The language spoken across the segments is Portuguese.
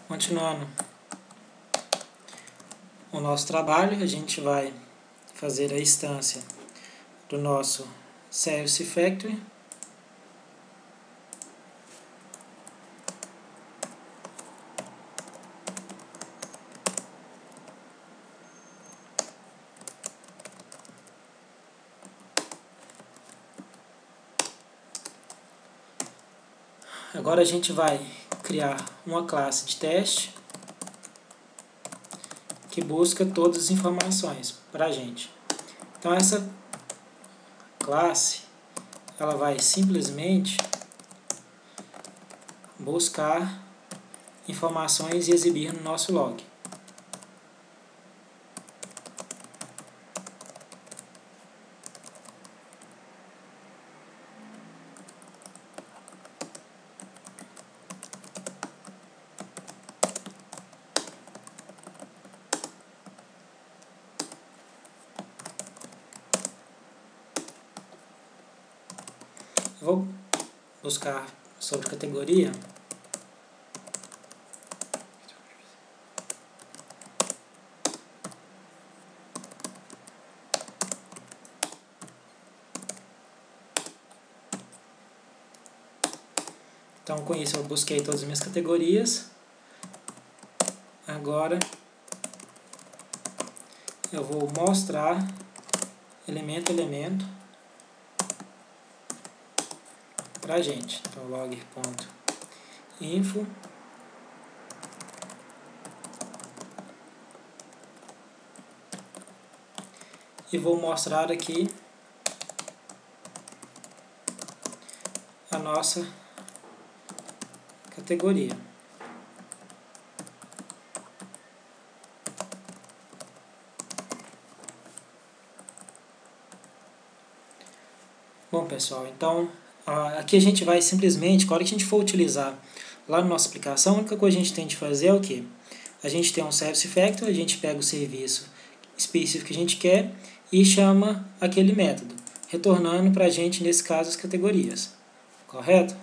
Continuando o nosso trabalho, a gente vai fazer a instância do nosso Service Factory. Agora a gente vai criar uma classe de teste que busca todas as informações para a gente. Então essa classe ela vai simplesmente buscar informações e exibir no nosso log. Vou buscar sobre categoria. Então com isso eu busquei todas as minhas categorias. Agora eu vou mostrar elemento a elemento para a gente. Então log.info e vou mostrar aqui a nossa categoria. Bom, pessoal, então aqui a gente vai simplesmente, na hora que a gente for utilizar lá na nossa aplicação, a única coisa que a gente tem de fazer é o quê? A gente tem um Service Factory, a gente pega o serviço específico que a gente quer e chama aquele método, retornando para a gente, nesse caso, as categorias. Correto?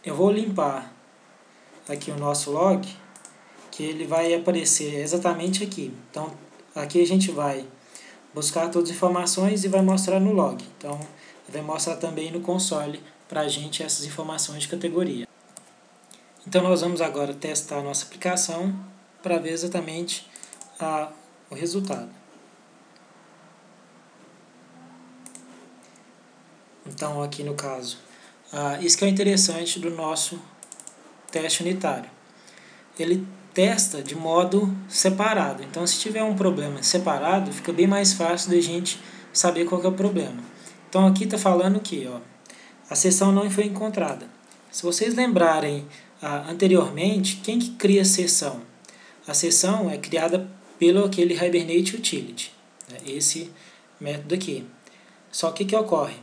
Eu vou limpar aqui o nosso log, que ele vai aparecer exatamente aqui. Então, aqui a gente vai buscar todas as informações e vai mostrar no log. Então, vai mostrar também no console para a gente essas informações de categoria. Então, nós vamos agora testar a nossa aplicação para ver exatamente o resultado. Então, aqui no caso, isso que é interessante do nosso teste unitário. Ele testa de modo separado. Então, se tiver um problema separado, fica bem mais fácil da gente saber qual que é o problema. Então, aqui está falando que a seção não foi encontrada. Se vocês lembrarem anteriormente, quem que cria a seção? A seção é criada pelo aquele Hibernate Utility, né? Esse método aqui. Só que o que ocorre?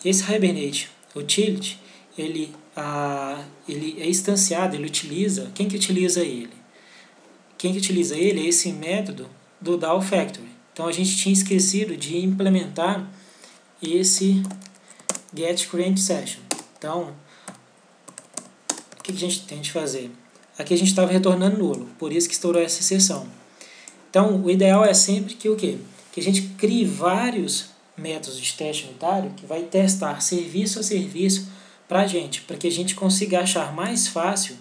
Esse Hibernate Utility, ele é instanciado, ele utiliza... Quem que utiliza ele? Quem que utiliza ele é esse método do DAO Factory. Então a gente tinha esquecido de implementar esse getCreateSession. Então, o que a gente tem de fazer? Aqui a gente estava retornando nulo, por isso que estourou essa exceção. Então, o ideal é sempre que o quê? Que a gente crie vários métodos de teste unitário que vai testar serviço a serviço para que a gente consiga achar mais fácil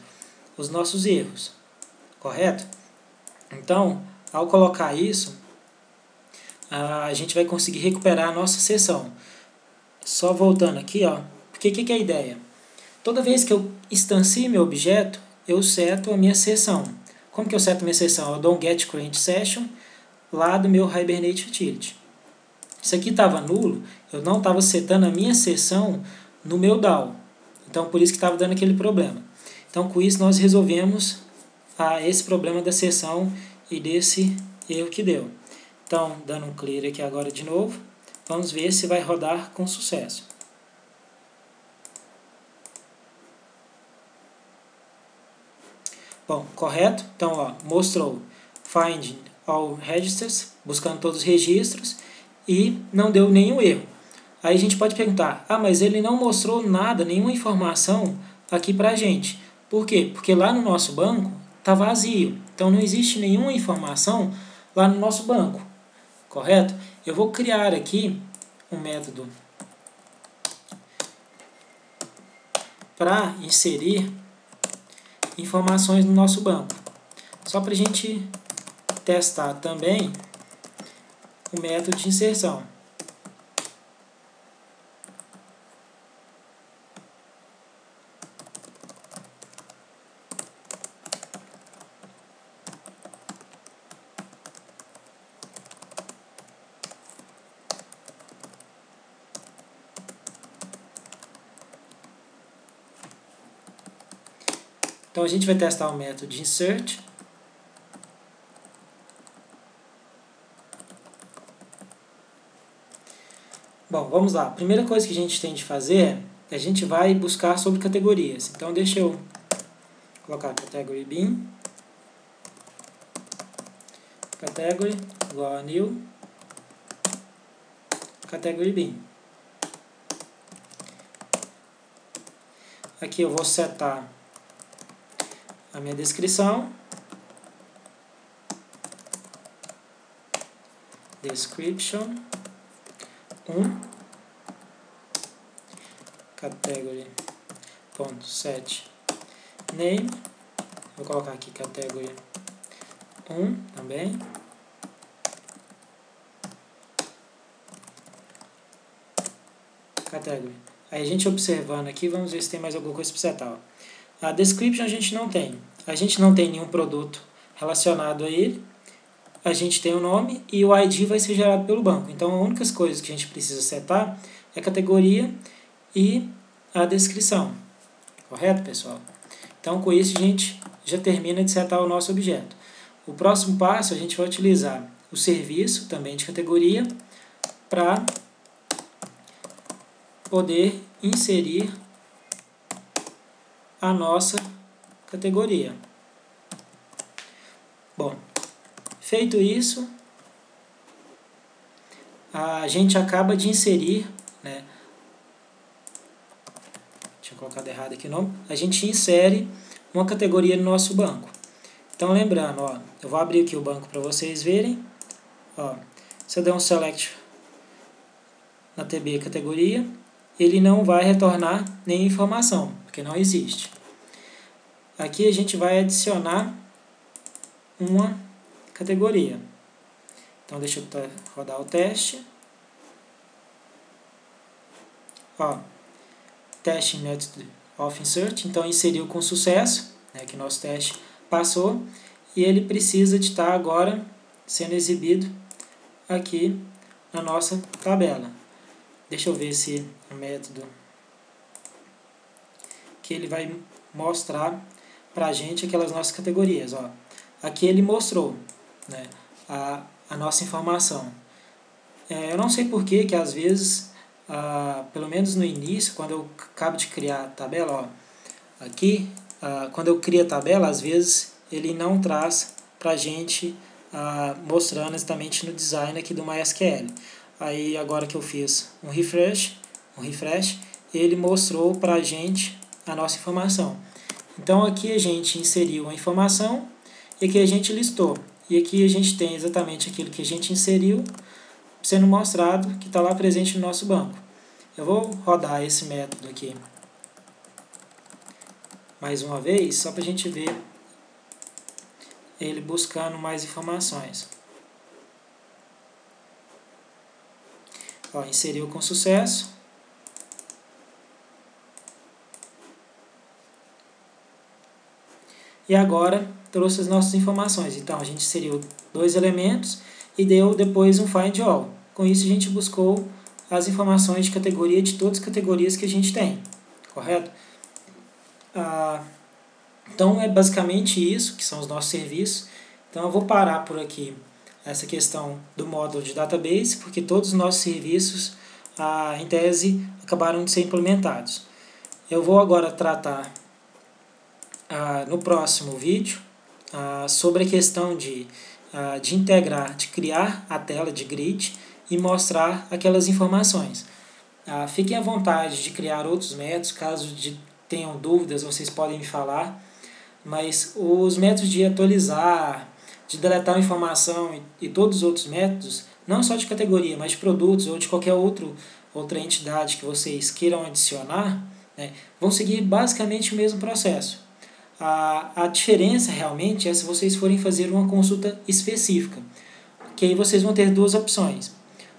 os nossos erros. Correto? Então, ao colocar isso, a gente vai conseguir recuperar a nossa seção. Só voltando aqui, porque o que é a ideia? Toda vez que eu instancio meu objeto, eu seto a minha seção. Como que eu seto a minha seção? Eu dou um getCreateSession lá do meu Hibernate Utility. Isso aqui estava nulo, eu não estava setando a minha seção no meu DAO. Então, por isso que estava dando aquele problema. Então, com isso, nós resolvemos esse problema da seção e desse erro que deu. Então, dando um clear aqui agora de novo, vamos ver se vai rodar com sucesso. Bom, correto? Então, mostrou Find All Registers, buscando todos os registros, e não deu nenhum erro. Aí a gente pode perguntar, mas ele não mostrou nada, nenhuma informação aqui para a gente. Por quê? Porque lá no nosso banco está vazio. Então não existe nenhuma informação lá no nosso banco. Correto? Eu vou criar aqui um método para inserir informações no nosso banco. Só para a gente testar também o método de inserção. Então a gente vai testar o método de insert. Bom, vamos lá. A primeira coisa que a gente tem de fazer é a gente vai buscar sobre categorias. Então deixa eu colocar category bin, category igual a new, category bin. Aqui eu vou setar a minha descrição, description 1, category.set name, vou colocar aqui category 1 também, category. Aí a gente observando aqui, vamos ver se tem mais alguma coisa para setar. A description a gente não tem nenhum produto relacionado a ele, a gente tem o nome e o ID vai ser gerado pelo banco. Então, as únicas coisas que a gente precisa setar é a categoria e a descrição. Correto, pessoal? Então, com isso, a gente já termina de setar o nosso objeto. O próximo passo, a gente vai utilizar o serviço, também de categoria, para poder inserir a nossa categoria. Bom, feito isso, a gente acaba de inserir, né? Tinha colocado errado aqui o nome. A gente insere uma categoria no nosso banco. Então, lembrando, ó, eu vou abrir aqui o banco para vocês verem. Ó, se eu der um select na TB categoria, ele não vai retornar nenhuma informação, porque não existe. Aqui a gente vai adicionar uma categoria. Então, deixa eu rodar o teste. Ó, teste method of insert. Então, inseriu com sucesso, né, que nosso teste passou. E ele precisa de estar agora sendo exibido aqui na nossa tabela. Deixa eu ver se o método que ele vai mostrar para a gente aquelas nossas categorias. Ó. Aqui ele mostrou, né, a nossa informação. Eu não sei por que às vezes, pelo menos no início, quando eu acabo de criar a tabela, ó, aqui, quando eu crio a tabela, às vezes ele não traz para a gente mostrando exatamente no design aqui do MySQL. Aí agora que eu fiz um refresh, ele mostrou para a gente a nossa informação. Então aqui a gente inseriu a informação e aqui a gente listou. E aqui a gente tem exatamente aquilo que a gente inseriu sendo mostrado, que está lá presente no nosso banco. Eu vou rodar esse método aqui mais uma vez, só para a gente ver ele buscando mais informações. Ó, inseriu com sucesso. E agora trouxe as nossas informações. Então a gente inseriu 2 elementos e deu depois um find all. Com isso a gente buscou as informações de categoria de todas as categorias que a gente tem. Correto? Então é basicamente isso que são os nossos serviços. Então eu vou parar por aqui essa questão do módulo de database, porque todos os nossos serviços, em tese, acabaram de ser implementados. Eu vou agora tratar no próximo vídeo sobre a questão de integrar, de criar a tela de grid e mostrar aquelas informações. Fiquem à vontade de criar outros métodos, caso tenham dúvidas, vocês podem me falar, mas os métodos de atualizar, de deletar uma informação e todos os outros métodos, não só de categoria, mas de produtos ou de qualquer outra entidade que vocês queiram adicionar, né, vão seguir basicamente o mesmo processo. A diferença realmente é se vocês forem fazer uma consulta específica, que aí vocês vão ter duas opções.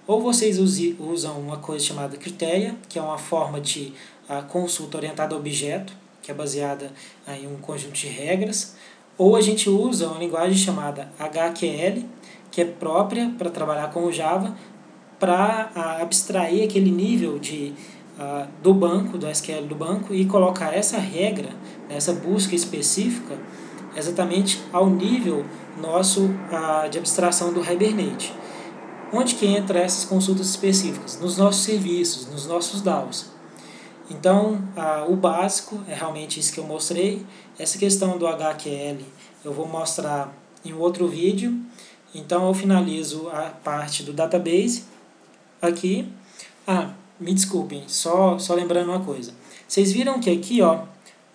Ou vocês usam uma coisa chamada Critéria, que é uma forma de consulta orientada a objeto, que é baseada em um conjunto de regras, ou a gente usa uma linguagem chamada HQL, que é própria para trabalhar com o Java, para abstrair aquele nível do banco, do SQL do banco, e colocar essa regra, essa busca específica, exatamente ao nível nosso de abstração do Hibernate. Onde que entra essas consultas específicas? Nos nossos serviços, nos nossos DAOs. Então, o básico é realmente isso que eu mostrei. Essa questão do HQL eu vou mostrar em outro vídeo. Então, eu finalizo a parte do database aqui. Me desculpem, só lembrando uma coisa. Vocês viram que aqui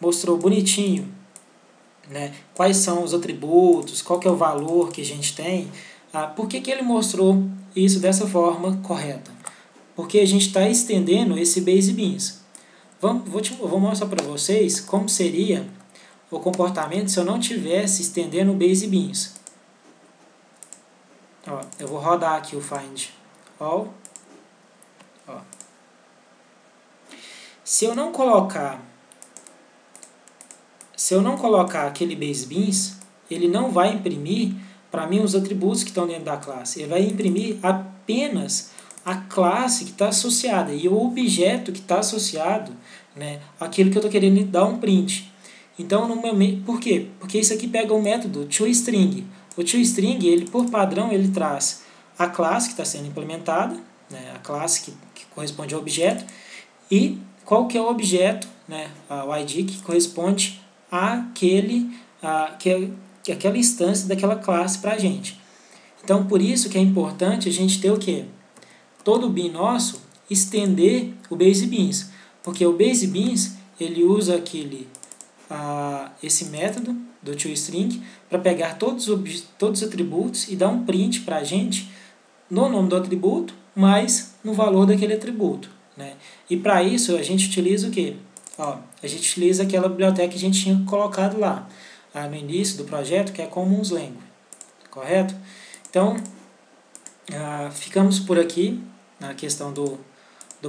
mostrou bonitinho, né, quais são os atributos, qual que é o valor que a gente tem. Por que ele mostrou isso dessa forma correta? Porque a gente está estendendo esse Base Beans. Vou mostrar para vocês como seria o comportamento se eu não tivesse estendendo o Base Beans. Eu vou rodar aqui o Find All. Se eu não colocar aquele Base Beans, ele não vai imprimir para mim os atributos que estão dentro da classe. Ele vai imprimir apenas a classe que está associada e o objeto que está associado, né, aquilo que eu estou querendo dar um print. Então, por quê? Porque isso aqui pega o método toString. O toString, ele, por padrão, ele traz a classe que está sendo implementada, né, a classe que corresponde ao objeto, e qual que é o objeto, né, o ID que corresponde àquela instância daquela classe para a gente. Então, por isso que é importante a gente ter o quê? Todo o bin nosso estender o Base Beans, porque o Base Beans ele usa esse método do toString para pegar todos os atributos e dar um print para a gente no nome do atributo, mais no valor daquele atributo, né? E para isso a gente utiliza o quê? A gente utiliza aquela biblioteca que a gente tinha colocado lá no início do projeto, que é Commons Language, correto? Então, ficamos por aqui na questão do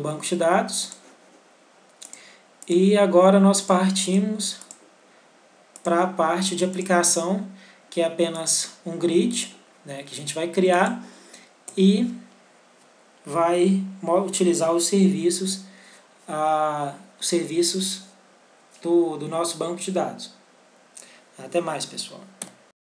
banco de dados. E agora nós partimos para a parte de aplicação, que é apenas um grid, né, que a gente vai criar e vai utilizar os serviços do nosso banco de dados. Até mais, pessoal.